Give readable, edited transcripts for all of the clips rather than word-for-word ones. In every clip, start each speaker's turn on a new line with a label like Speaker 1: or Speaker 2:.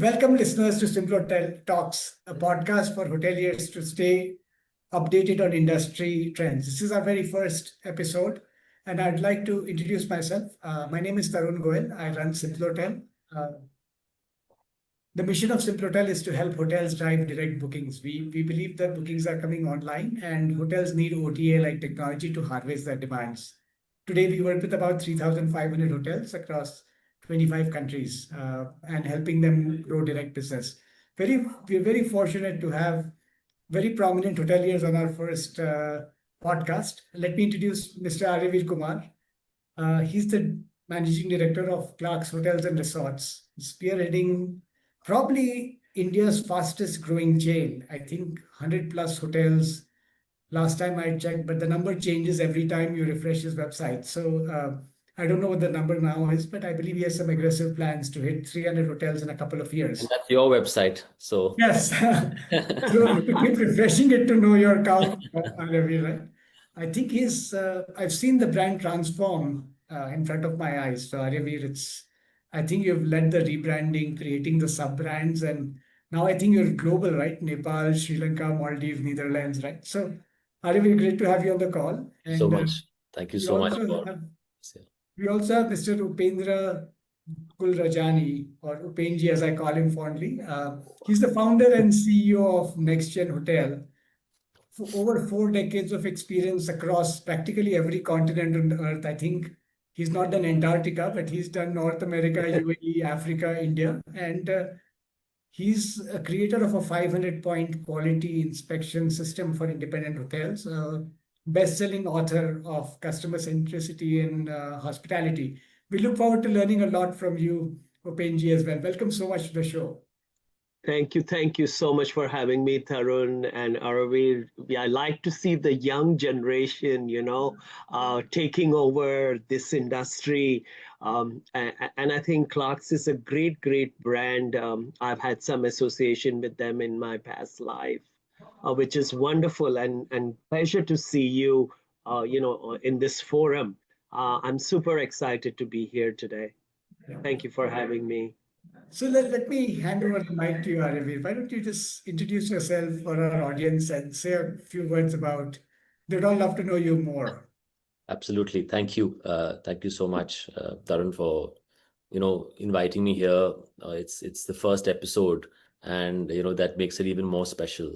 Speaker 1: Welcome listeners to Simplotalks, a podcast for hoteliers to stay updated on industry trends. This is our very first episode, and I'd like to introduce myself. My name is Tarun Goel. I run Simplotel. The mission of Simplotel is to help hotels drive direct bookings. We believe that bookings are coming online, and hotels need OTA like technology to harvest their demands. Today, we work with about 3,500 hotels across 25 countries and helping them grow direct business. We're very fortunate to have very prominent hoteliers on our first podcast. Let me introduce Mr. Arivir Kumar. He's the managing director of Clark's Hotels and Resorts, spearheading probably India's fastest growing chain. I think 100 plus hotels last time I checked, but the number changes every time you refresh his website. So I don't know what the number now is, but I believe he has some aggressive plans to hit 300 hotels in a couple of years.
Speaker 2: And that's your website. So
Speaker 1: yes, so keep refreshing it to know your count, right? I think I've seen the brand transform in front of my eyes. So Aryavir, I think you've led the rebranding, creating the sub brands, and now I think you're global, right? Nepal, Sri Lanka, Maldives, Netherlands, right? So Aryavir, great to have you on the call. And
Speaker 2: so much. Thank you so much.
Speaker 1: We also have Mr. Upendra Kulrajani, or Upenji as I call him fondly. He's the founder and CEO of Next Gen Hotel. For over 4 decades of experience across practically every continent on earth. I think he's not done Antarctica, but he's done North America, UAE, Africa, India. And he's a creator of a 500-point quality inspection system for independent hotels. Best-selling author of customer centricity and hospitality. We look forward to learning a lot from you, Upenji, as well. Welcome so much to the show.
Speaker 3: Thank you so much for having me, Tarun and Aravir. I like to see the young generation, taking over this industry. And I think Clark's is a great brand. I've had some association with them in my past life. Which is wonderful and pleasure to see you, in this forum. I'm super excited to be here today. Thank you for having me.
Speaker 1: So let me hand over the mic to you, Aravir. Why don't you just introduce yourself for our audience and say a few words about, they'd all love to know you more.
Speaker 2: Absolutely. Thank you. Thank you so much, Tarun, for, inviting me here. It's the first episode. And that makes it even more special,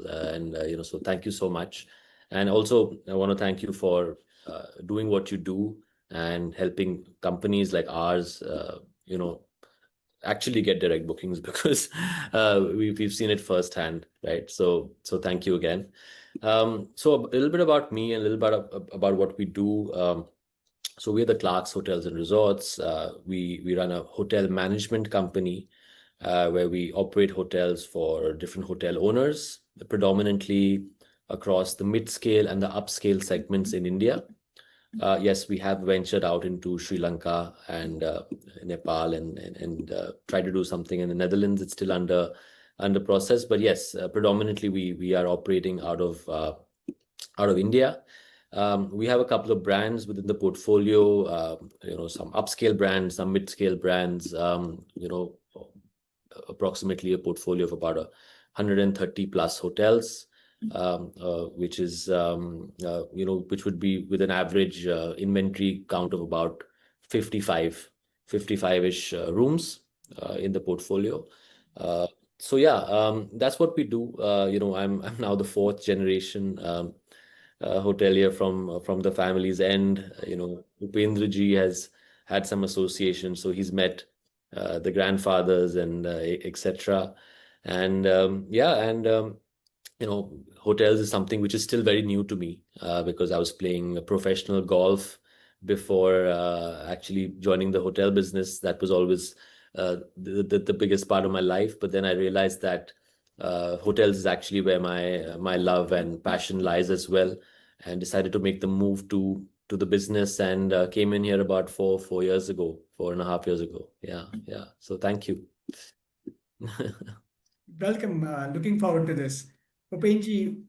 Speaker 2: so thank you so much. And also I want to thank you for doing what you do and helping companies like ours actually get direct bookings, because we've seen it firsthand, right? So thank you again. So a little bit about me and a little bit about what we do. So we're the Clark's Hotels and Resorts. We run a hotel management company where we operate hotels for different hotel owners, predominantly across the mid-scale and the upscale segments in India. Yes, we have ventured out into Sri Lanka and Nepal and tried to do something in the Netherlands. It's still under process, but yes, predominantly we are operating out of India. We have a couple of brands within the portfolio. Some upscale brands, some mid-scale brands. Approximately a portfolio of about 130 plus hotels, which is which would be with an average inventory count of about 55-ish rooms in the portfolio. So yeah, that's what we do. I'm now the fourth generation hotelier from the family's end. Upendra ji has had some association, so he's met the grandfathers and etc. And hotels is something which is still very new to me because I was playing professional golf before actually joining the hotel business. That was always the biggest part of my life. But then I realized that hotels is actually where my love and passion lies as well, and decided to make the move to the business, and came in here about 4.5 years ago. Yeah. So thank you.
Speaker 1: Welcome. Looking forward to this. Upenji,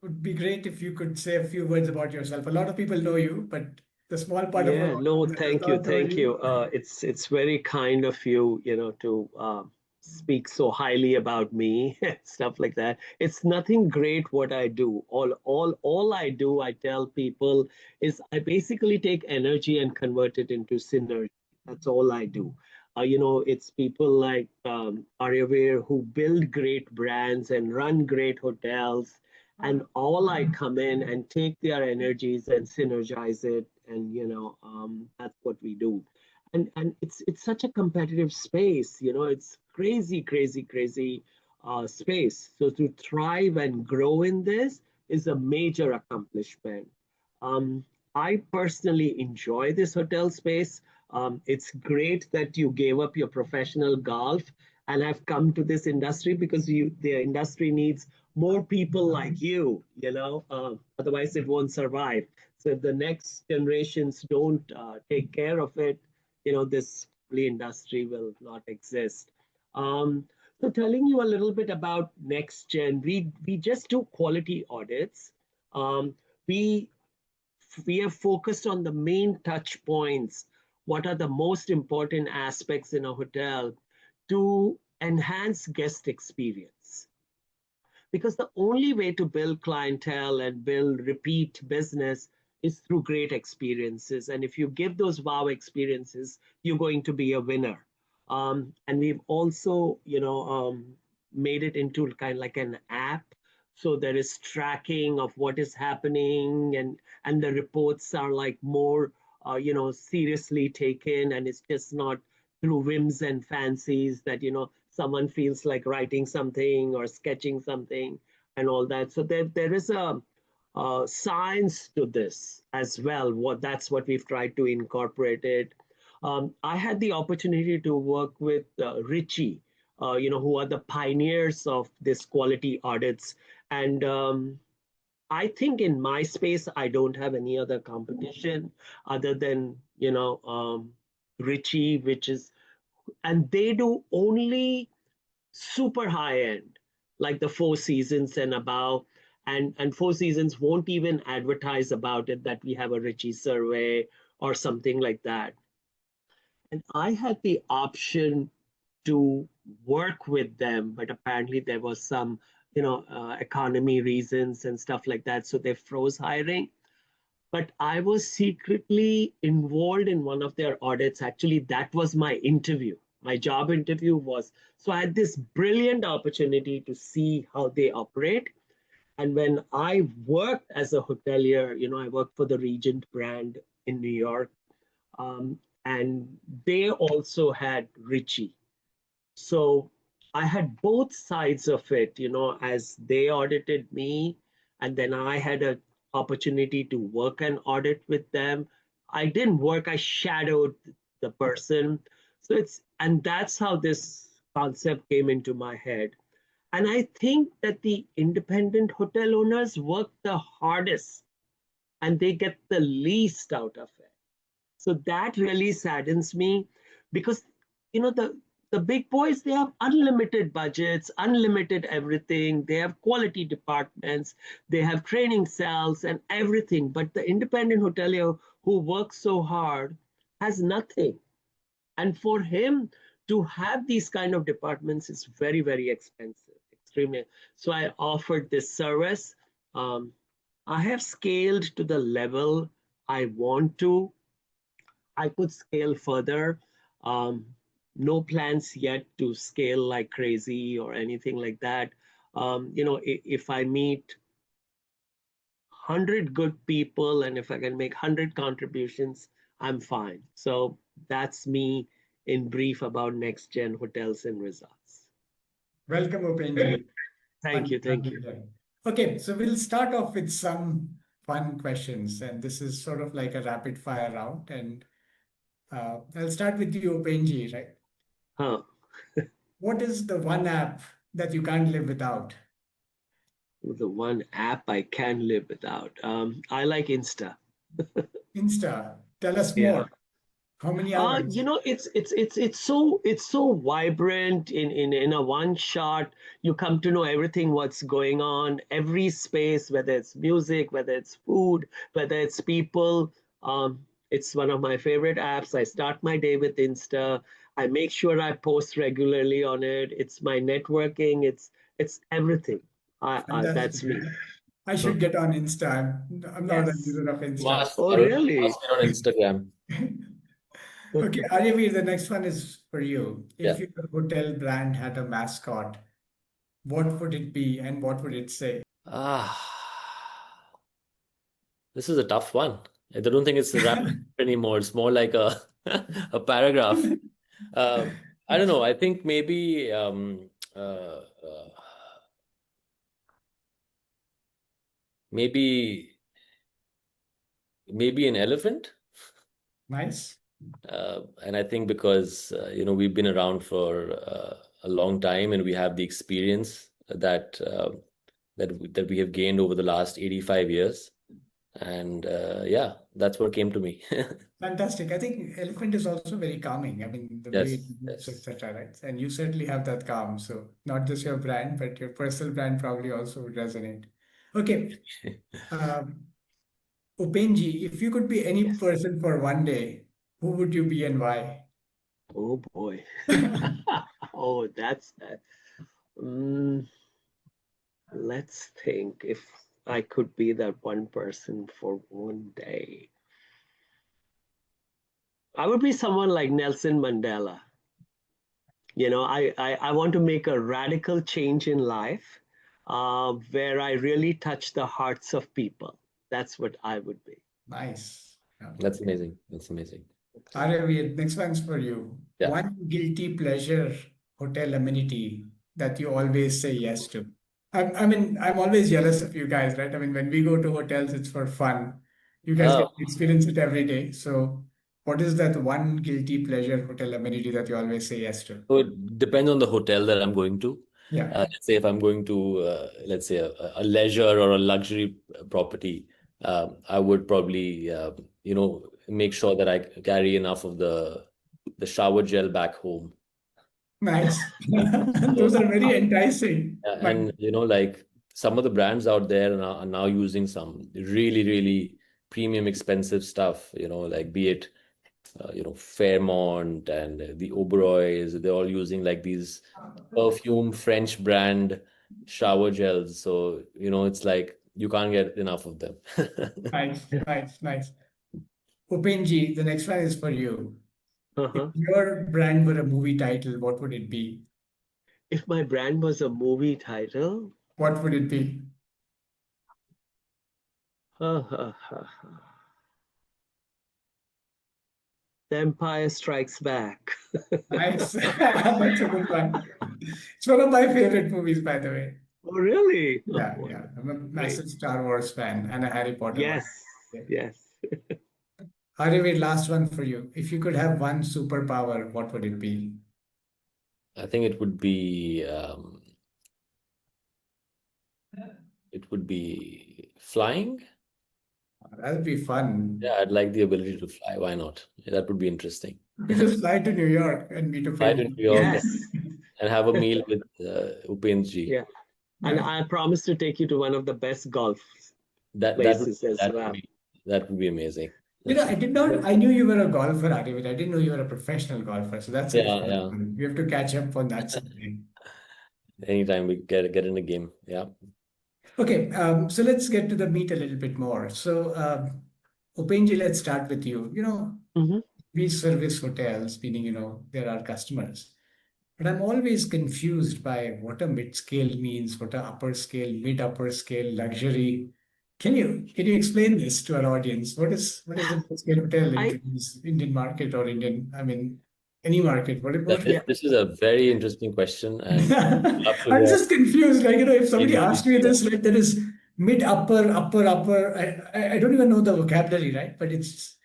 Speaker 1: would be great if you could say a few words about yourself. A lot of people know you, but the small part of
Speaker 3: thank you. It's very kind of you, to speak so highly about me, stuff like that. It's nothing great what I do. All I do, I tell people, is I basically take energy and convert it into synergy. That's all I do. It's people like Aryavir who build great brands and run great hotels, and all I come in and take their energies and synergize it, and that's what we do. And it's such a competitive space. It's crazy space. So to thrive and grow in this is a major accomplishment. um, I personally enjoy this hotel space. It's great that you gave up your professional golf and have come to this industry, because the industry needs more people like you. Otherwise it won't survive. So if the next generations don't take care of it, this industry will not exist. So telling you a little bit about next gen, we just do quality audits. Um, we we have focused on the main touch points. What are the most important aspects in a hotel to enhance guest experience? Because the only way to build clientele and build repeat business is through great experiences. And if you give those wow experiences, you're going to be a winner. And we've also, made it into kind of like an app. So there is tracking of what is happening, and the reports are like more, seriously taken, and it's just not through whims and fancies that someone feels like writing something or sketching something and all that. So there is a science to this as well. That's what we've tried to incorporate it. I had the opportunity to work with Richie, who are the pioneers of this quality audits. And I think in my space, I don't have any other competition other than, Richie, and they do only super high end, like the Four Seasons and above. And Four Seasons won't even advertise about it that we have a Richie survey or something like that. And I had the option to work with them, but apparently there was some, economy reasons and stuff like that. So they froze hiring. But I was secretly involved in one of their audits. Actually, that was my interview. My job interview was, so I had this brilliant opportunity to see how they operate. And when I worked as a hotelier, I worked for the Regent brand in New York, and they also had Richie. So I had both sides of it, as they audited me, and then I had an opportunity to work and audit with them. I didn't work, I shadowed the person. And that's how this concept came into my head. And I think that the independent hotel owners work the hardest and they get the least out of it. So that really saddens me, because the big boys, they have unlimited budgets, unlimited everything. They have quality departments, they have training cells and everything. But the independent hotelier who works so hard has nothing. And for him to have these kind of departments is very, very expensive, extremely. So I offered this service. Um, I have scaled to the level I want to. I could scale further. Um, no plans yet to scale like crazy or anything like that. If I meet 100 good people and if I can make 100 contributions, I'm fine. So that's me in brief about next gen hotels and resorts.
Speaker 1: Welcome, Upenji.
Speaker 3: Thank you. Thank you.
Speaker 1: Okay, so we'll start off with some fun questions, and this is sort of like a rapid fire round. And I'll start with you, Upenji, right?
Speaker 3: Huh.
Speaker 1: What is the one app that you can't live without?
Speaker 3: The one app I can live without. I like Insta.
Speaker 1: Insta. Tell us
Speaker 3: Yeah.
Speaker 1: more. How many hours?
Speaker 3: It's so vibrant in a one shot. You come to know everything what's going on, every space, whether it's music, whether it's food, whether it's people. It's one of my favorite apps. I start my day with Insta. I make sure I post regularly on it. It's my networking. It's everything. That's
Speaker 1: Fantastic.
Speaker 3: me.
Speaker 1: I should get on Insta. I'm not a
Speaker 3: Yes.
Speaker 1: user of Insta.
Speaker 2: Must,
Speaker 3: Oh,
Speaker 2: Arun,
Speaker 3: really?
Speaker 2: must get on Instagram.
Speaker 1: Okay, Aryavir, the next one is for you.
Speaker 2: Yeah.
Speaker 1: If your hotel brand had a mascot, what would it be and what would it say?
Speaker 2: Ah, this is a tough one. I don't think it's a rap anymore. It's more like a a paragraph. Uh, I don't know. I think maybe maybe maybe an elephant.
Speaker 1: Nice.
Speaker 2: And I think because we've been around for a long time and we have the experience that we have gained over the last 85 years. And yeah, that's what came to me.
Speaker 1: Fantastic. I think elephant is also very calming. I mean, the way
Speaker 2: Yes,
Speaker 1: it moves,
Speaker 2: yes.
Speaker 1: etc. Right? And you certainly have that calm. So not just your brand, but your personal brand probably also would resonate. Okay. Um, Upenji, if you could be any
Speaker 3: Yes.
Speaker 1: person for one day, who would you be and why?
Speaker 3: Oh boy. Oh, that's that. Mm, let's think if I could be that one person for one day. I would be someone like Nelson Mandela. I want to make a radical change in life where I really touch the hearts of people. That's what I would be.
Speaker 1: Nice. Yeah.
Speaker 2: That's amazing. That's amazing.
Speaker 1: Aravind, next one's for you.
Speaker 2: Yeah.
Speaker 1: One guilty pleasure hotel amenity that you always say yes to. I mean, I'm always jealous of you guys, right? I mean, when we go to hotels, it's for fun. You guys get
Speaker 2: Oh,
Speaker 1: to experience it every day. So, what is that one guilty pleasure hotel amenity that you always say yes to?
Speaker 2: so it depends on the hotel that I'm going to.
Speaker 1: Yeah,
Speaker 2: Let's say if I'm going to, let's say a leisure or a luxury property, I would probably, make sure that I carry enough of the shower gel back home.
Speaker 1: nice.
Speaker 2: So,
Speaker 1: Those are very enticing. But
Speaker 2: and like some of the brands out there are now using some really, really premium, expensive stuff. Like be it, Fairmont and the Oberois. They're all using like these perfume French brand shower gels. So, it's like you can't get enough of them.
Speaker 1: nice, nice, nice. Upenji, the next one is for you. If
Speaker 3: Uh-huh.
Speaker 1: your brand were a movie title, what would it be?
Speaker 3: If my brand was a movie title,
Speaker 1: What would it be?
Speaker 3: The Empire Strikes Back.
Speaker 1: Nice. That's a good one. It's one of my favorite movies, by the way.
Speaker 3: Oh, really? Oh,
Speaker 1: Yeah, yeah.
Speaker 3: wonderful.
Speaker 1: I'm a
Speaker 3: Great.
Speaker 1: massive Star Wars fan and a Harry Potter one.
Speaker 3: Yes,
Speaker 1: Yeah.
Speaker 3: yes.
Speaker 1: Hariveer, last one for you. If you could have one superpower, what would it be?
Speaker 2: I think it would be flying.
Speaker 1: That would be fun.
Speaker 2: Yeah, I'd like the ability to fly. Why not? Yeah, that would be interesting.
Speaker 1: You just fly to New York and meet
Speaker 2: Fly to
Speaker 1: Upenji.
Speaker 2: New York
Speaker 3: Yes.
Speaker 2: and have a meal with Upenji.
Speaker 3: Yeah. And I promise to take you to one of the best golf
Speaker 2: That that would
Speaker 3: places as
Speaker 2: that would
Speaker 3: well.
Speaker 2: be that would be amazing.
Speaker 1: I did not, I knew you were a golfer, Hariveer. I didn't know you were a professional golfer. So that's
Speaker 2: Yeah,
Speaker 1: actually
Speaker 2: yeah.
Speaker 1: fun. We have to catch up on that someday.
Speaker 2: Anytime we get in the game. Yeah.
Speaker 1: Okay, so let's get to the meat a little bit more. So, Upenji, let's start with you.
Speaker 3: Mhm.
Speaker 1: We service hotels, meaning, they're our customers. But I'm always confused by what a mid-scale means, what a upper scale, mid-upper scale, luxury. Can you explain this to our audience? What is a mid-scale hotel in
Speaker 3: I
Speaker 1: today's Indian market or Indian, I mean, any market?
Speaker 2: That this,
Speaker 3: yeah.
Speaker 2: this is a very interesting question, and I'd love to
Speaker 1: I'm
Speaker 2: hear
Speaker 1: just confused. Like, if somebody
Speaker 2: maybe
Speaker 1: asked me this, like there is mid, upper, upper, upper. I don't even know the vocabulary, right? But it's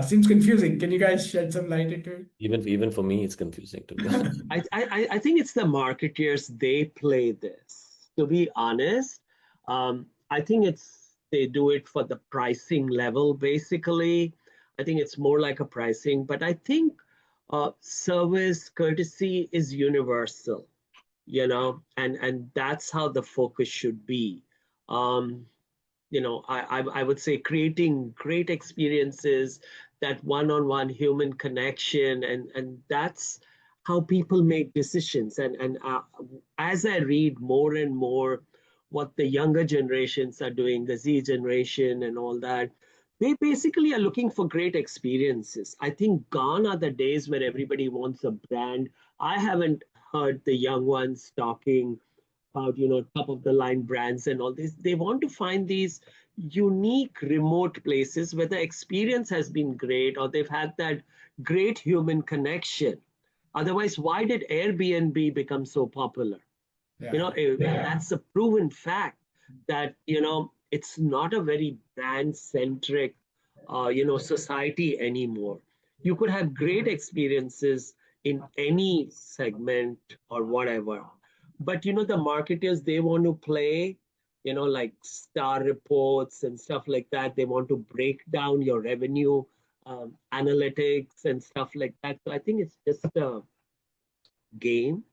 Speaker 1: seems confusing. Can you guys shed some light into it?
Speaker 2: even for me, it's confusing to be honest.
Speaker 3: I think it's the marketeers, they play this. To be honest, I think they do it for the pricing level, basically. I think it's more like a pricing, but I think service courtesy is universal, and that's how the focus should be. Um, I would say creating great experiences that one-on-one human connection, and that's how people make decisions. And as I read more and more what the younger generations are doing, the Z generation and all that, they basically are looking for great experiences. I think gone are the days where everybody wants a brand. I haven't heard the young ones talking about, top of the line brands and all this. They want to find these unique remote places where the experience has been great, or they've had that great human connection. Otherwise, why did Airbnb become so popular?
Speaker 1: Yeah.
Speaker 3: That's a proven fact that, it's not a very brand centric, society anymore. You could have great experiences in any segment or whatever. But, the marketers, they want to play, like star reports and stuff like that. They want to break down your revenue analytics and stuff like that. So I think it's just a game,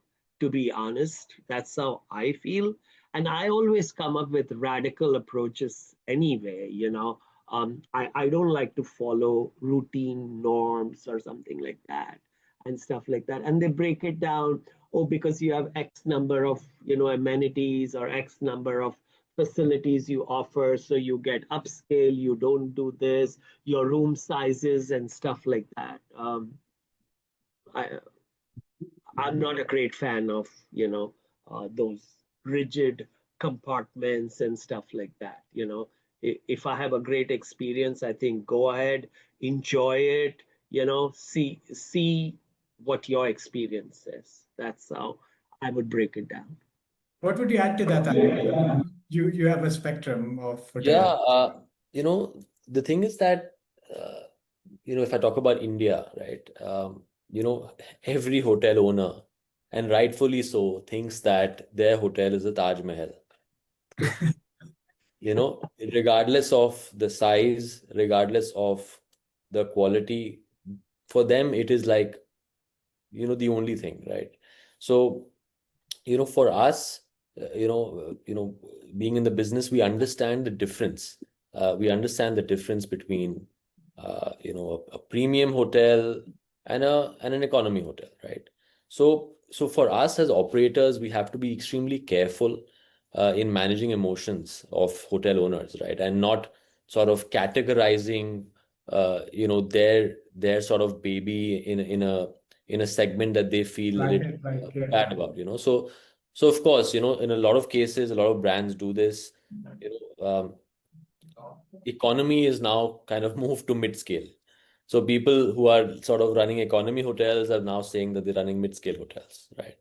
Speaker 3: to be honest. That's how I feel. And I always come up with radical approaches anyway, I don't like to follow routine norms or something like that and stuff like that. And they break it down, oh, because you have X number of, amenities or X number of facilities you offer, so you get upscale, you don't do this, your room sizes and stuff like that. I, I'm not a great fan of, those rigid compartments and stuff like that. If I have a great experience, I think go ahead, enjoy it, see what your experience is. That's how I would break it down.
Speaker 1: What would you add to that, Arvind? You have a spectrum of
Speaker 2: Yeah,
Speaker 1: hotels.
Speaker 2: the thing is that if I talk about India, right, every hotel owner, and rightfully so, thinks that their hotel is a Taj Mahal. Regardless of the size, regardless of the quality, for them it is like, the only thing, right? So, for us, being in the business, we understand the difference. We understand the difference between, a premium hotel and an economy hotel, right? So for us as operators, we have to be extremely careful in managing emotions of hotel owners, right? And not sort of categorizing, their sort of baby in a segment that they feel a little
Speaker 1: Yeah.
Speaker 2: bad about, So of course, in a lot of cases, a lot of brands do this. Economy is now kind of moved to mid-scale. So people who are sort of running economy hotels are now saying that they're running mid-scale hotels, right?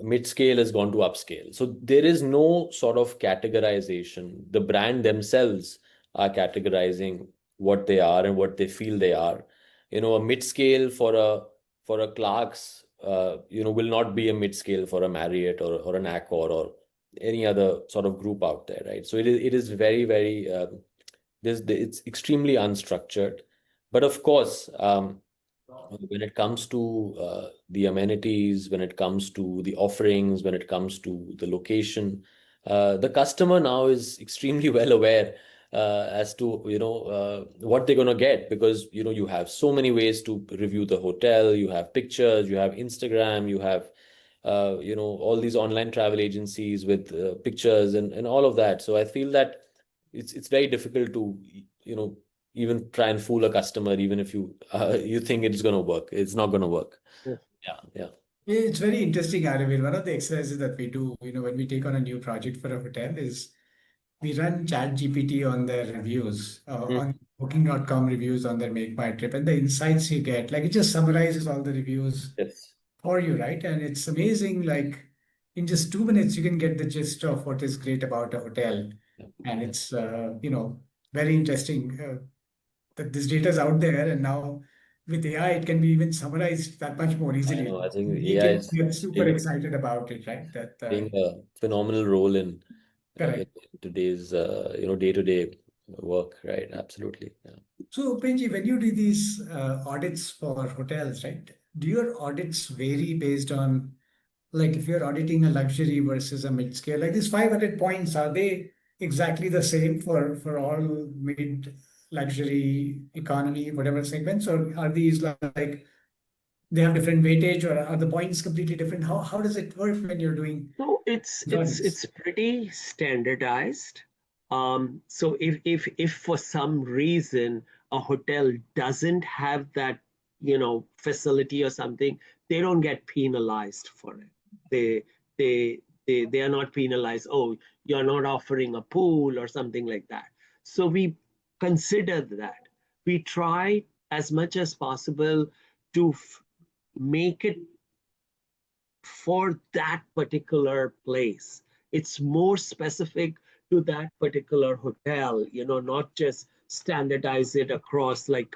Speaker 2: Mid-scale has gone to upscale. So there is no sort of categorization. The brand themselves are categorizing what they are and what they feel they are. A mid-scale for a Clark's, will not be a mid-scale for a Marriott or an Accor or any other sort of group out there, right? So it is very, very it's extremely unstructured. But of course, when it comes to the amenities, when it comes to the offerings, when it comes to the location, the customer now is extremely well aware as to what they're going to get, because you have so many ways to review the hotel. You have pictures, you have Instagram, you have all these online travel agencies with pictures and all of that. So I feel that it's very difficult to even try and fool a customer, even if you think it's going to work. It's not going to work.
Speaker 3: Yeah.
Speaker 2: Yeah, yeah.
Speaker 1: It's very interesting, Arvind. One of the exercises that we do, when we take on a new project for a hotel is we run Chat GPT on their reviews,
Speaker 2: Mm.
Speaker 1: on Booking.com reviews on their Make My Trip, and the insights you get, like it just summarizes all the reviews
Speaker 2: Yes.
Speaker 1: for you, right? And it's amazing, like in just 2 minutes, you can get the gist of what is great about a hotel.
Speaker 2: Yeah.
Speaker 1: And it's, very interesting that this data is out there. And now with AI, it can be even summarized that much more
Speaker 2: I
Speaker 1: easily.
Speaker 2: know. I think
Speaker 1: We
Speaker 2: AI
Speaker 1: can
Speaker 2: is
Speaker 1: get super excited about it, right? That
Speaker 2: playing a phenomenal role in
Speaker 1: correct.
Speaker 2: today's day-to-day work, right? Absolutely. Yeah.
Speaker 1: So, Penji, when you do these audits for hotels, right? Do your audits vary based on, like, if you're auditing a luxury versus a mid-scale, like these 500 points, are they exactly the same for all mid luxury, economy, whatever segments, or are these like they have different weightage, or are the points completely different? How does it work when you're doing
Speaker 3: No, it's it's
Speaker 1: audits?
Speaker 3: it's pretty standardized. So if for some reason a hotel doesn't have that, facility or something, they don't get penalized for it. They they they are not penalized. Oh, you're not offering a pool or something like that. So we consider that. We try as much as possible to make it for that particular place. It's more specific to that particular hotel, not just standardize it across like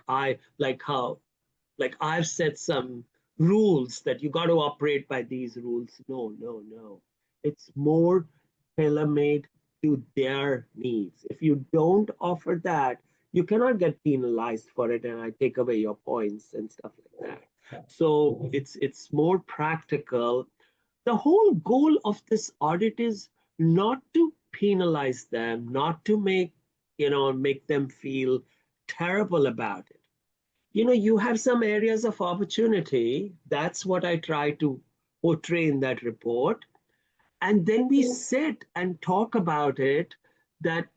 Speaker 3: I've set some rules that you got to operate by these rules. No, no, no. It's more tailor-made to their needs. If you don't offer that, you cannot get penalized for it, and I take away your points and stuff like that. So it's more practical. The whole goal of this audit is not to penalize them, not to make them feel terrible about it. You have some areas of opportunity. That's what I try to portray in that report. And then we sit and talk about it, that,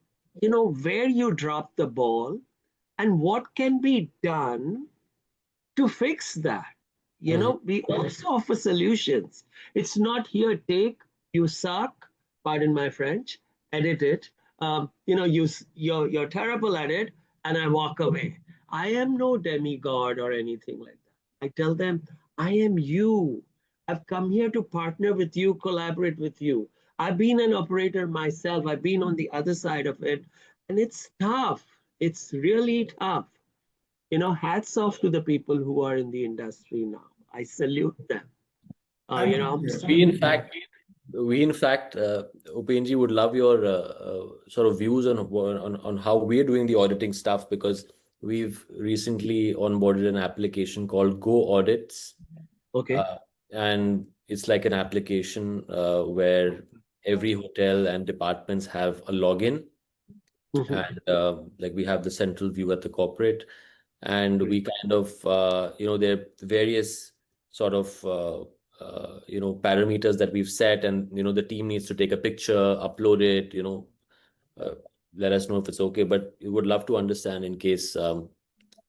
Speaker 3: where you drop the ball and what can be done to fix that.
Speaker 2: Mhm.
Speaker 3: We also offer solutions. It's not here, take, you suck, pardon my French, edit it. You're terrible at it, and I walk away. I am no demigod or anything like that. I tell them, I am you. I've come here to partner with you, collaborate with you. I've been an operator myself. I've been on the other side of it, and it's tough. It's really tough. Hats off to the people who are in the industry now. I salute them.
Speaker 1: I'm curious.
Speaker 2: We in fact, Upenji, would love your sort of views on how we're doing the auditing stuff, because we've recently onboarded an application called Go Audits,
Speaker 3: Okay.
Speaker 2: uh, and it's like an application where every hotel and departments have a login,
Speaker 3: Mhm.
Speaker 2: and like we have the central view at the corporate, and
Speaker 3: Great.
Speaker 2: we kind of there are various sort of parameters that we've set, and the team needs to take a picture, upload it, uh, let us know if it's okay, but we would love to understand in case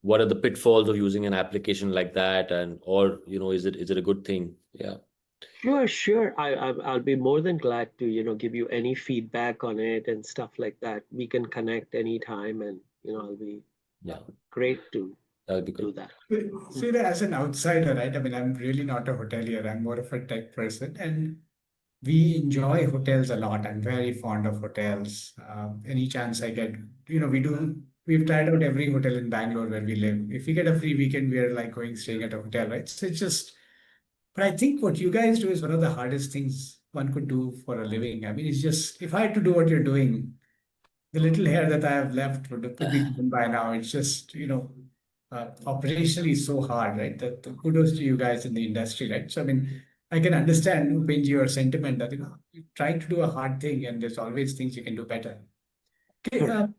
Speaker 2: what are the pitfalls of using an application like that, and or is it a good thing? Yeah.
Speaker 3: Sure, sure. I'll be more than glad to, give you any feedback on it and stuff like that. We can connect anytime, and, I'll be
Speaker 2: Yeah,
Speaker 3: great to
Speaker 2: that would be
Speaker 3: do
Speaker 2: good.
Speaker 3: that.
Speaker 1: See that as an outsider, right? I mean, I'm really not a hotelier. I'm more of a tech person, and we enjoy hotels a lot. I'm very fond of hotels. Any chance I get, we've tried out every hotel in Bangalore where we live. If we get a free weekend, we're like going staying at a hotel, right? So it's just, but I think what you guys do is one of the hardest things one could do for a living. I mean, it's just, if I had to do what you're doing, the little hair that I have left could be gone by now. It's just, operationally so hard, right? That kudos to you guys in the industry, right? So, I mean, I can understand, Upenji, your sentiment that, you're trying to do a hard thing and there's always things you can do better. Okay,
Speaker 3: Correct.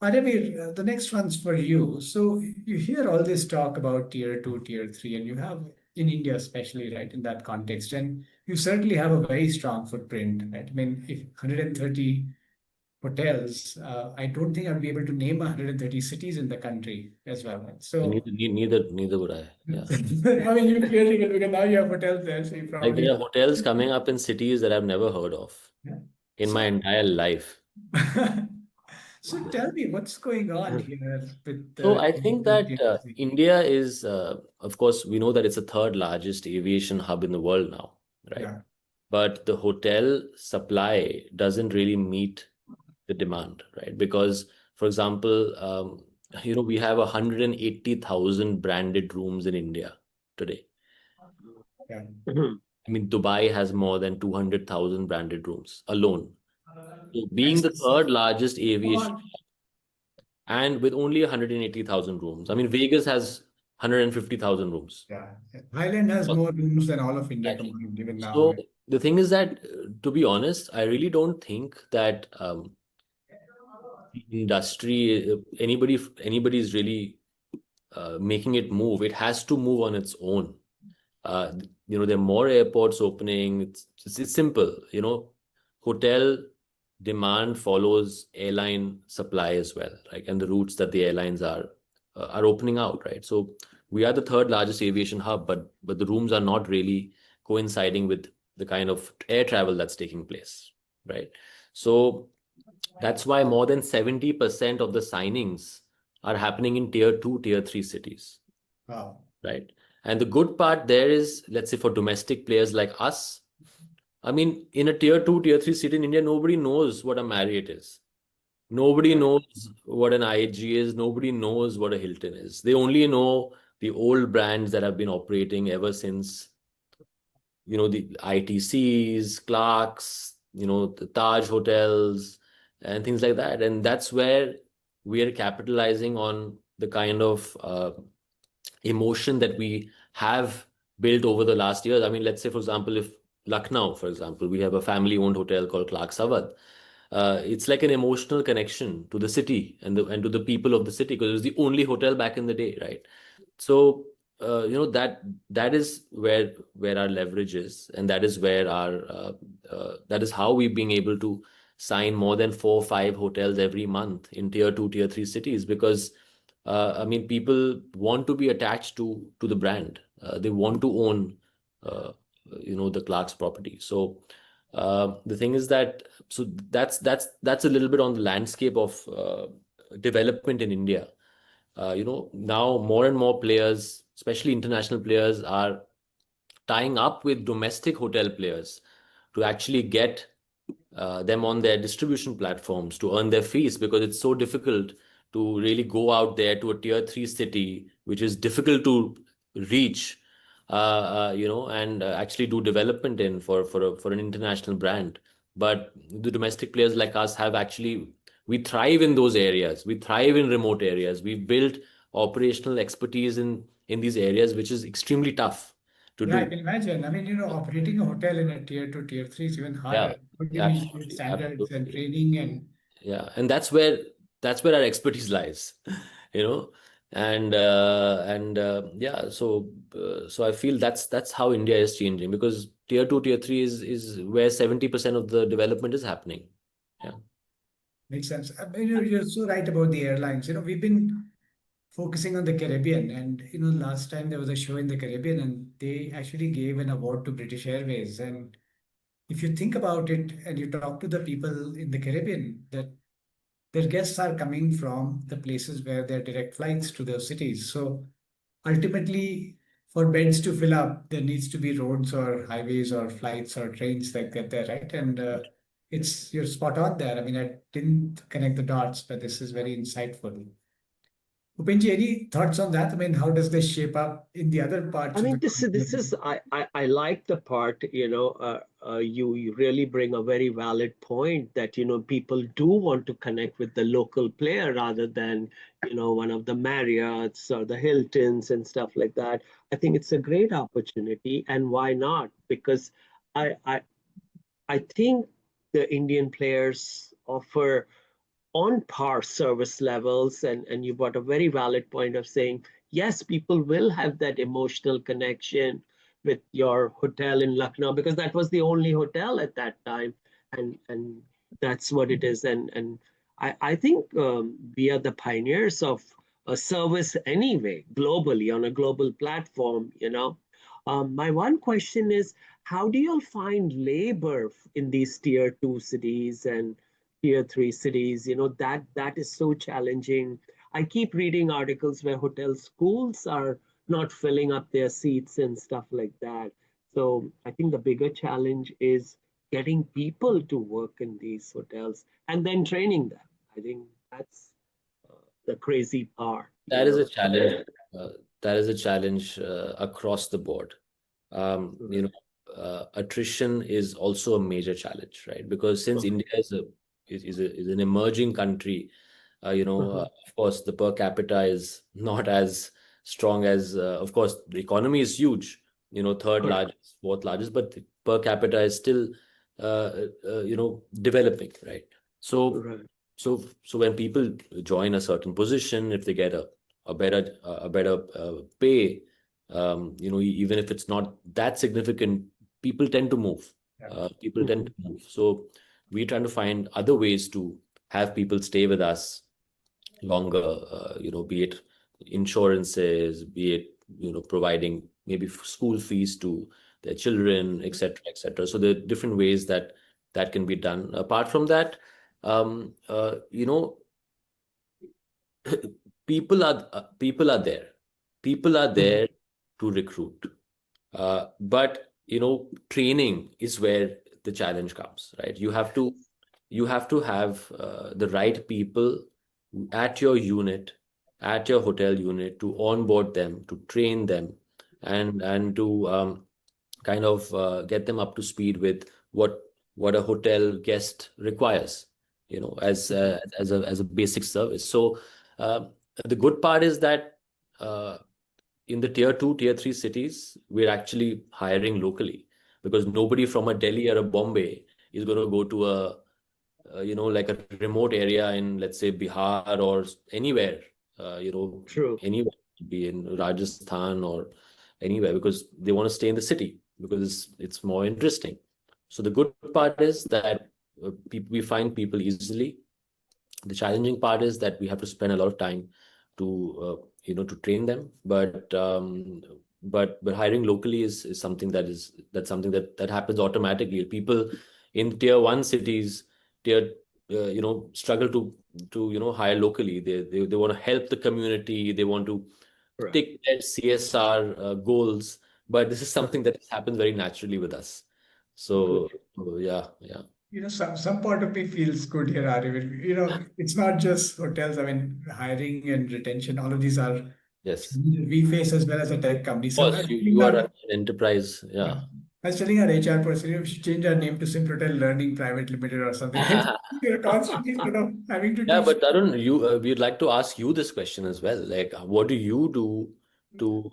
Speaker 1: Adavir, the next one's for you. So you hear all this talk about tier two, tier three, and you have in India, especially, right, in that context, and you certainly have a very strong footprint, right? I mean, if 130 hotels, I don't think I'd be able to name 130 cities in the country as well. Right? So,
Speaker 2: Neither would I. Yeah.
Speaker 1: I mean, you clearly will, because now you have hotels there, so you
Speaker 2: Like
Speaker 1: probably.
Speaker 2: there are hotels coming up in cities that I've never heard of
Speaker 1: Yeah.
Speaker 2: in my
Speaker 1: So,
Speaker 2: entire life.
Speaker 1: so tell me what's going on
Speaker 3: Mhm.
Speaker 1: here with
Speaker 2: So
Speaker 1: the
Speaker 2: I think that
Speaker 1: TNC?
Speaker 2: India is, of course, we know that it's the third largest aviation hub in the world now, right?
Speaker 1: Yeah,
Speaker 2: But the hotel supply doesn't really meet the demand, right? Because, for example, we have 180,000 branded rooms in India today.
Speaker 1: yeah.
Speaker 3: Mhm.
Speaker 2: I mean, Dubai has more than 200,000 branded rooms alone. So being the
Speaker 1: Excess.
Speaker 2: third largest aviation and with only 180,000 rooms. I mean, Vegas has 150,000 rooms.
Speaker 1: Yeah. Thailand has more rooms than all of India
Speaker 2: Exactly.
Speaker 1: combined, even now,
Speaker 2: So
Speaker 1: right?
Speaker 2: the thing is that, to be honest, I really don't think that industry, anybody's really making it move, it has to move on its own. There are more airports opening. It's simple. Hotel demand follows airline supply as well, right? And the routes that the airlines are opening out, right? So we are the third largest aviation hub, but the rooms are not really coinciding with the kind of air travel that's taking place, right? So that's why more than 70% of the signings are happening in tier 2, tier 3 cities,
Speaker 1: Wow.
Speaker 2: right? And the good part there is, let's say for domestic players like us, I mean, in a tier 2, tier 3 city in India, nobody knows what a Marriott is. Nobody knows what an IHG is. Nobody knows what a Hilton is. They only know the old brands that have been operating ever since, the ITCs, Clarks, the Taj hotels and things like that. And that's where we are capitalizing on the kind of emotion that we have built over the last years. I mean, let's say, for example, if Lucknow, for example, we have a family-owned hotel called Clark Sawad. It's like an emotional connection to the city and to the people of the city, because it was the only hotel back in the day, right? So that is where our leverage is, and that is where that is how we've been able to sign more than 4 or 5 hotels every month in tier 2, tier 3 cities, because I mean, people want to be attached to the brand. They want to own the Clark's property. So the thing is that, so that's a little bit on the landscape of development in India. Now more and more players, especially international players, are tying up with domestic hotel players to actually get them on their distribution platforms to earn their fees, because it's so difficult to really go out there to a tier 3 city, which is difficult to reach, and actually do development in for an international brand. But the domestic players like us have actually, we thrive in those areas. We thrive in remote areas. We've built operational expertise in these areas, which is extremely tough to
Speaker 1: Yeah, I
Speaker 2: do.
Speaker 1: can imagine. I mean, operating a hotel in a tier 2, tier 3 is even
Speaker 2: Yeah,
Speaker 1: harder. But you need
Speaker 2: absolutely,
Speaker 1: standards and
Speaker 2: absolutely.
Speaker 1: training and
Speaker 2: Yeah, and that's where our expertise lies, you know, and yeah, so I feel that's how India is changing, because tier 2, tier 3 is where 70% of the development is happening. Yeah.
Speaker 1: makes sense. I mean, you're so right about the airlines. We've been focusing on the Caribbean, and last time there was a show in the Caribbean, and they actually gave an award to British Airways. And if you think about it, and you talk to the people in the Caribbean, that their guests are coming from the places where there are direct flights to those cities. So ultimately, for beds to fill up, there needs to be roads or highways or flights or trains that get there, right? And you're spot on there. I mean, I didn't connect the dots, but this is very insightful. Upenji, any thoughts on that? I mean, how does this shape up in the other
Speaker 3: I
Speaker 1: parts of the
Speaker 3: mean, this is
Speaker 1: continent?
Speaker 3: I like the part, you really bring a very valid point that, people do want to connect with the local player rather than, one of the Marriotts or the Hiltons and stuff like that. I think it's a great opportunity, and why not? Because I I I think the Indian players offer on par service levels, and you brought a very valid point of saying yes, people will have that emotional connection with your hotel in Lucknow, because that was the only hotel at that time, and that's what it is. And I think we are the pioneers of a service anyway, globally, on a global platform. My one question is, how do you find labor in these tier 2 cities and tier 3 cities? That is so challenging. I keep reading articles where hotel schools are not filling up their seats and stuff like that. So I think the bigger challenge is getting people to work in these hotels and then training them. I think that's the crazy part,
Speaker 2: That is a challenge. Uh, that is a challenge across the board. Attrition is also a major challenge, right? Because since
Speaker 3: Okay.
Speaker 2: India is an emerging country, of course, the per capita is not as strong as, of course, the economy is huge, third
Speaker 3: Correct.
Speaker 2: largest, fourth largest, but the per capita is still, developing, right? So,
Speaker 3: Right.
Speaker 2: so when people join a certain position, if they get a better pay, even if it's not that significant, people tend to move. People tend to move. So we're trying to find other ways to have people stay with us longer. Be it insurances, be it providing maybe school fees to their children, etc., etc. So there are different ways that can be done. Apart from that, um, uh, you know, people are there. People are there to recruit. But training is where the challenge comes, right? You have to have the right people at your unit, at your hotel unit, to onboard them, to train them, and to kind of get them up to speed with what a hotel guest requires, as a basic service. So uh, the good part is that uh, in the tier 2, tier 3 cities, we're actually hiring locally, because nobody from a Delhi or a Bombay is going to go to like a remote area in, let's say, Bihar or anywhere,
Speaker 3: True.
Speaker 2: anywhere, be in Rajasthan or anywhere, because they want to stay in the city because it's more interesting. So the good part is that we find people easily. The challenging part is that we have to spend a lot of time to train them, but hiring locally is something that's something that happens automatically. People in tier 1 cities, tier struggle to hire locally. They want to help the community, they want to
Speaker 3: Right.
Speaker 2: take their CSR goals, but this is something that happens very naturally with us.
Speaker 3: Good.
Speaker 2: So yeah.
Speaker 1: Some part of me feels good here, Arif. It's not just hotels. I mean, hiring and retention, all of these are
Speaker 2: Yes.
Speaker 1: challenges we face as well as a tech company.
Speaker 2: Of
Speaker 1: So
Speaker 2: course,
Speaker 1: I
Speaker 2: you
Speaker 1: think
Speaker 2: are
Speaker 1: our
Speaker 2: an enterprise.
Speaker 1: Yeah.
Speaker 2: Yeah.
Speaker 1: I was telling our HR person, we should change our name to Simplotel Learning Private Limited or something. We're constantly sort of having to
Speaker 2: Yeah,
Speaker 1: teach.
Speaker 2: but Tarun, we'd like to ask you this question as well. Like, what do you do to,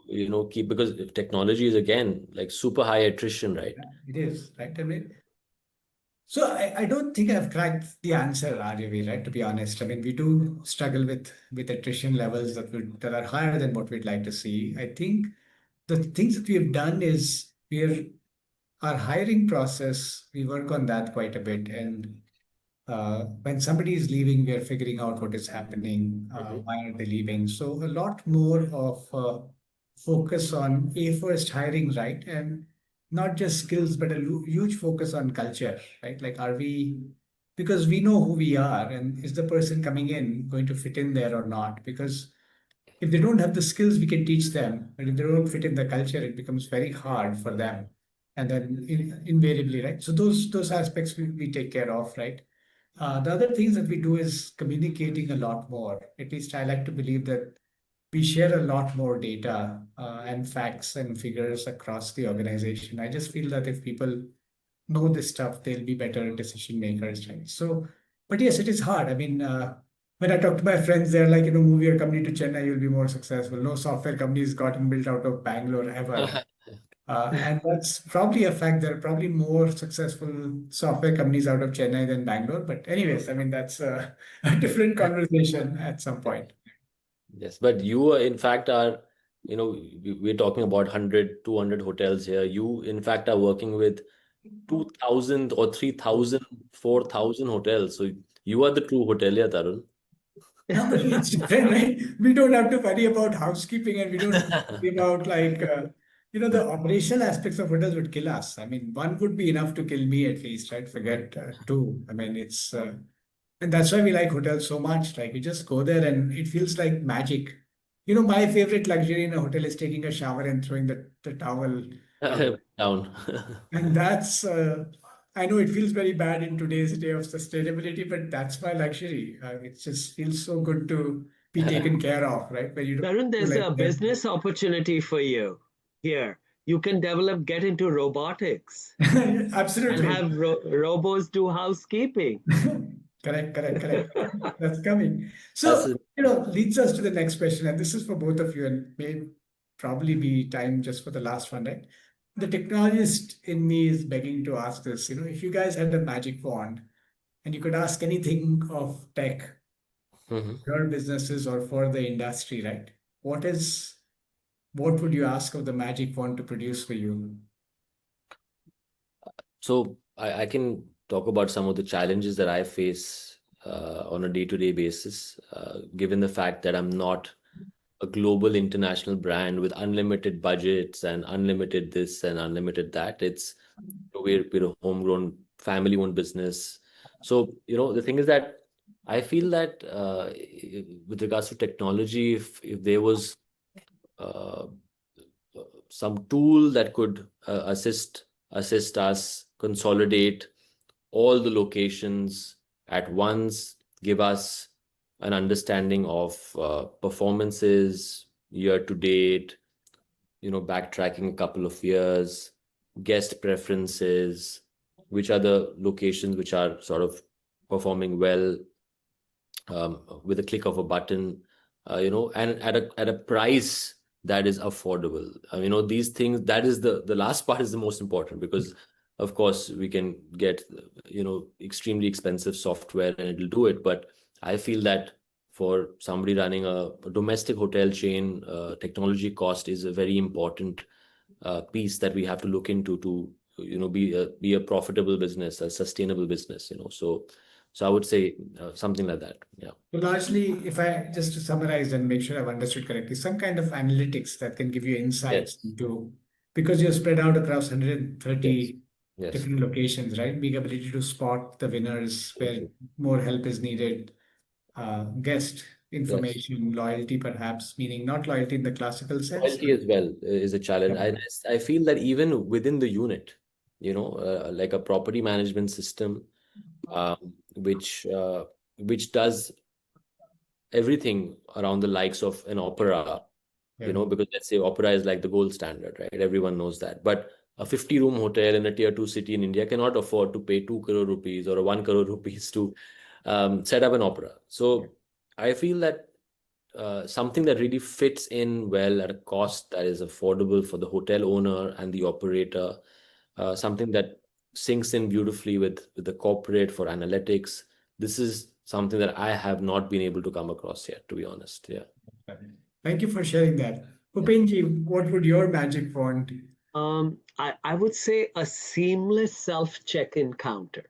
Speaker 2: keep, because if technology is again like super high attrition, right?
Speaker 1: Yeah, it is, right? I mean, so I don't think I've cracked the answer, RJV, right? To be honest. I mean, we do struggle with attrition levels that are higher than what we'd like to see. I think the things that we have done is our hiring process, we work on that quite a bit. And when somebody is leaving, we are figuring out what is happening,
Speaker 2: Mhm.
Speaker 1: why are they leaving. So a lot more of focus on first hiring, right, and not just skills, but a huge focus on culture, right? Like, are we, because we know who we are, and is the person coming in going to fit in there or not? Because if they don't have the skills, we can teach them, but if they don't fit in the culture, it becomes very hard for them. And then invariably, right? So those aspects we take care of, right? The other things that we do is communicating a lot more. At least I like to believe that we share a lot more data and facts and figures across the organization. I just feel that if people know this stuff, they'll be better decision makers, right? So, but yes, it is hard. I mean, when I talk to my friends, they're like, move your company to Chennai, you'll be more successful. No software company has gotten built out of Bangalore ever. And that's probably a fact. There are probably more successful software companies out of Chennai than Bangalore. But anyways, I mean, that's a different conversation at some point.
Speaker 2: Yes, but you in fact are, we're talking about 100, 200 hotels here. You in fact are working with 2,000 or 3,000, 4,000 hotels. So you are the true hotelier, Tarun.
Speaker 1: No, but it's different, right? We don't have to worry about housekeeping and we don't have to worry about the operational aspects of hotels would kill us. I mean, one would be enough to kill me at least, right? Forget two. I mean, and that's why we like hotels so much. Like, we just go there and it feels like magic. My favorite luxury in a hotel is taking a shower and throwing the towel away.
Speaker 2: Down.
Speaker 1: And I know it feels very bad in today's day of sustainability, but that's my luxury. It just feels so good to be taken care of, right? Where you don't
Speaker 3: Tarun,
Speaker 1: feel
Speaker 3: there's
Speaker 1: like
Speaker 3: a business opportunity for you here. You can get into robotics and
Speaker 1: Absolutely.
Speaker 3: have robos do housekeeping.
Speaker 1: Correct, correct, correct. That's coming.
Speaker 2: That's
Speaker 1: So, leads us to the next question, and this is for both of you, and may probably be time just for the last one, right? The technologist in me is begging to ask this. If you guys had a magic wand and you could ask anything of tech,
Speaker 2: Mhm.
Speaker 1: your businesses or for the industry, right? What would you ask of the magic wand to produce for you?
Speaker 2: So I can talk about some of the challenges that I face on a day-to-day basis, given the fact that I'm not a global international brand with unlimited budgets and unlimited this and unlimited that. We're a homegrown family-owned business. So, the thing is that I feel that with regards to technology, if there was uh, some tool that could assist us consolidate all the locations at once, give us an understanding of performances year to date, backtracking a couple of years, guest preferences, which are the locations which are sort of performing well with a click of a button, and at a price that is affordable. These things, that is the last part is the most important, because of course we can get extremely expensive software and it'll do it, but I feel that for somebody running a domestic hotel chain, technology cost is a very important piece that we have to look into to be a profitable business, a sustainable business. So I would say something like that. Yeah.
Speaker 1: So largely, if I just to summarize and make sure I've understood correctly, some kind of analytics that can give you insights
Speaker 2: Yes.
Speaker 1: into, because you're spread out across
Speaker 2: Yes.
Speaker 1: 130
Speaker 2: Yes.
Speaker 1: different locations, right? Big ability to spot the winners where more help is needed, guest
Speaker 2: Yes.
Speaker 1: information, loyalty perhaps, meaning not loyalty in the classical sense.
Speaker 2: Loyalty as well is a challenge.
Speaker 1: Yeah.
Speaker 2: I feel that even within the unit, like a property management system, um, which uh, which does everything around the likes of an opera,
Speaker 1: Yeah.
Speaker 2: because let's say opera is like the gold standard, right? Everyone knows that. But a 50-room hotel in a tier two city in India cannot afford to pay 2 crore rupees or 1 crore rupees to set up an opera. So I feel that something that really fits in well at a cost that is affordable for the hotel owner and the operator, something that syncs in beautifully with the corporate for analytics. This is something that I have not been able to come across yet, to be honest. Yeah.
Speaker 1: Thank you for sharing that.
Speaker 2: Yeah.
Speaker 1: Upenji, what would your magic wand?
Speaker 3: I would say a seamless self check-in counter,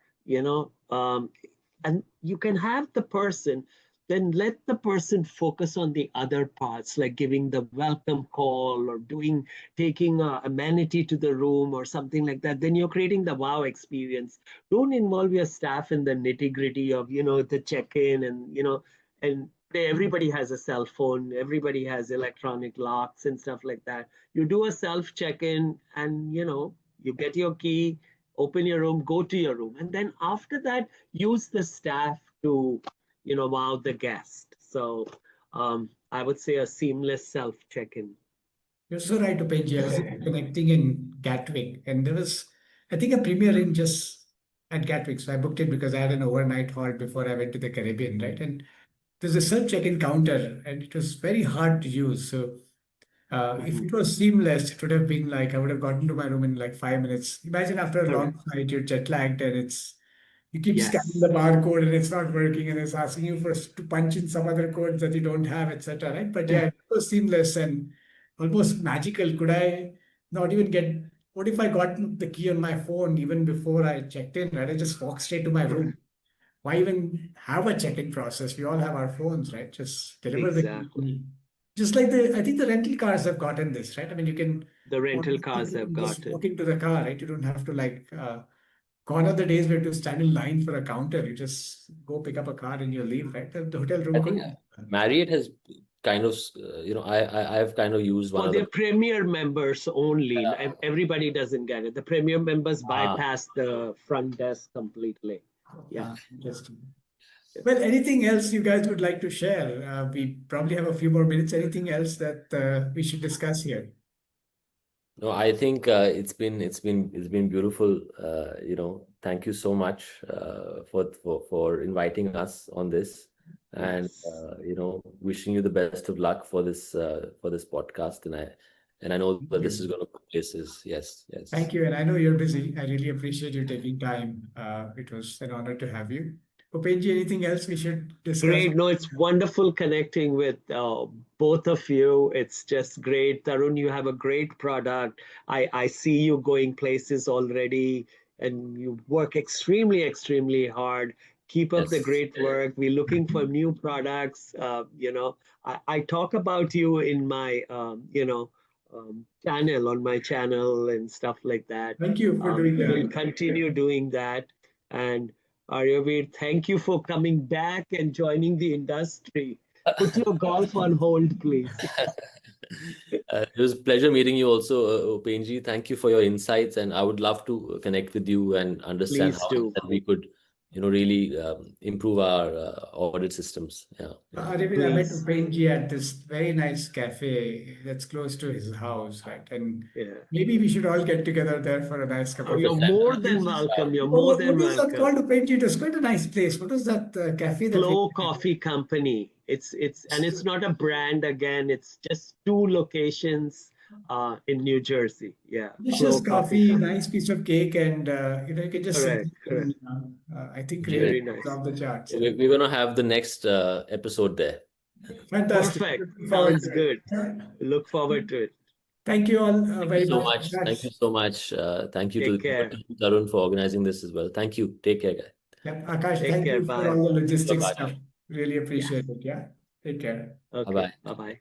Speaker 3: and you can have the person, then let the person focus on the other parts, like giving the welcome call or taking a amenity to the room or something like that. Then you're creating the wow experience. Don't involve your staff in the nitty-gritty of, the check-in and everybody has a cell phone, everybody has electronic locks and stuff like that. You do a self check-in and you get your key, open your room, go to your room, and then after that use the staff to wow the guest. So I would say a seamless self check-in.
Speaker 1: You're so right, Upenji. I was connecting in Gatwick, and there was, I think, a Premier Inn just at Gatwick. So I booked it because I had an overnight halt before I went to the Caribbean, right? And there's a self check-in counter, and it was very hard to use. So if
Speaker 3: Mhm.
Speaker 1: it was seamless, it would have been like I would have gotten to my room in like 5 minutes. Imagine after a long
Speaker 3: Correct.
Speaker 1: flight, you're jet lagged, and you keep scanning the
Speaker 3: Yes.
Speaker 1: barcode and it's not working, and it's asking you to punch in some other codes that you don't have, etc. Right? But yeah, it was seamless and almost magical. Could I not even get? What if I got the key on my phone even before I checked in? Right? I just walk straight to my room. Why even have a check-in process? We all have our phones, right? Just deliver the
Speaker 3: Exactly.
Speaker 1: key. Just like I think the rental cars have gotten this, right? I mean, you can
Speaker 3: The rental
Speaker 1: honestly
Speaker 3: cars have
Speaker 1: just walk
Speaker 3: gotten.
Speaker 1: into the car, right? You don't have to like gone are the days where to stand in line for a counter. You just go pick up a car and you leave, right? The hotel
Speaker 2: I
Speaker 1: room
Speaker 2: think
Speaker 1: could.
Speaker 2: Marriott has kind of, I've kind of used one
Speaker 3: Oh,
Speaker 2: of the.
Speaker 3: they're premier members only. Everybody doesn't get it. The premier members
Speaker 2: Ah,
Speaker 3: bypass the front desk completely. Yeah.
Speaker 1: Interesting.
Speaker 3: Yes.
Speaker 1: Well, anything else you guys would like to share? We probably have a few more minutes. Anything else that we should discuss here?
Speaker 2: no, I think it's been beautiful. Thank you so much for inviting us on this, and
Speaker 3: Yes.
Speaker 2: wishing you the best of luck for this podcast. And I know
Speaker 1: Thank
Speaker 2: that this is
Speaker 1: you.
Speaker 2: going to go places. Yes, yes.
Speaker 1: Thank you. And I know you're busy. I really appreciate you taking time. It was an honor to have you. Upenji, anything else we should discuss?
Speaker 3: Great. No, it's wonderful connecting with both of you. It's just great. Tarun, you have a great product. I see you going places already, and you work extremely, extremely hard. Keep up the
Speaker 2: Yes.
Speaker 3: great work. We're looking for new products. I talk about you in my, channel, on my channel and stuff like that.
Speaker 1: Thank you for doing
Speaker 3: We'll
Speaker 1: that.
Speaker 3: continue doing that. And Aryavir, thank you for coming back and joining the industry. Put your golf on hold, please.
Speaker 2: It was a pleasure meeting you also, Upenji. Thank you for your insights, and I would love to connect with you and understand
Speaker 3: Please
Speaker 2: how
Speaker 3: do.
Speaker 2: that we could, really improve our audit systems. Yeah.
Speaker 1: Arvind, I met
Speaker 3: Please.
Speaker 1: Upenji at this very nice cafe that's close to his house, right? And
Speaker 3: Yeah.
Speaker 1: maybe we should all get together there for a nice cup
Speaker 3: Oh,
Speaker 1: of
Speaker 3: you're
Speaker 1: tea.
Speaker 3: more than welcome. You're more
Speaker 1: What
Speaker 3: than
Speaker 1: was that
Speaker 3: welcome.
Speaker 1: called, Upenji? It was quite a nice place. What was that cafe that we
Speaker 3: Flow Coffee Company. And it's not a brand again. It's just 2 locations in New Jersey. Yeah.
Speaker 1: delicious
Speaker 3: Flow
Speaker 1: coffee,
Speaker 3: Company.
Speaker 1: nice piece of cake, and you can just sit
Speaker 3: Correct.
Speaker 1: there
Speaker 3: Correct.
Speaker 1: and I think
Speaker 2: Great.
Speaker 1: really
Speaker 3: Very nice.
Speaker 1: off the charts.
Speaker 2: So we're going to have the next episode there.
Speaker 1: Fantastic.
Speaker 3: Perfect.
Speaker 1: Looking forward
Speaker 3: Sounds
Speaker 1: to it.
Speaker 3: good. Look forward to it.
Speaker 1: Thank you all
Speaker 2: Thank
Speaker 1: very
Speaker 2: you so
Speaker 1: much.
Speaker 2: much. Thank you so much. Thank you
Speaker 3: Take
Speaker 2: to
Speaker 3: care.
Speaker 2: Tarun for organizing this as well. Thank you. Take care, guys.
Speaker 1: Yep. Akash,
Speaker 3: Take
Speaker 1: thank
Speaker 3: care.
Speaker 1: you for
Speaker 3: Bye.
Speaker 1: all the logistics
Speaker 2: Bye-bye.
Speaker 1: stuff. Really
Speaker 3: Yeah.
Speaker 1: appreciate it. Yeah. Take care.
Speaker 3: Okay.
Speaker 2: Bye-bye.
Speaker 3: Bye-bye.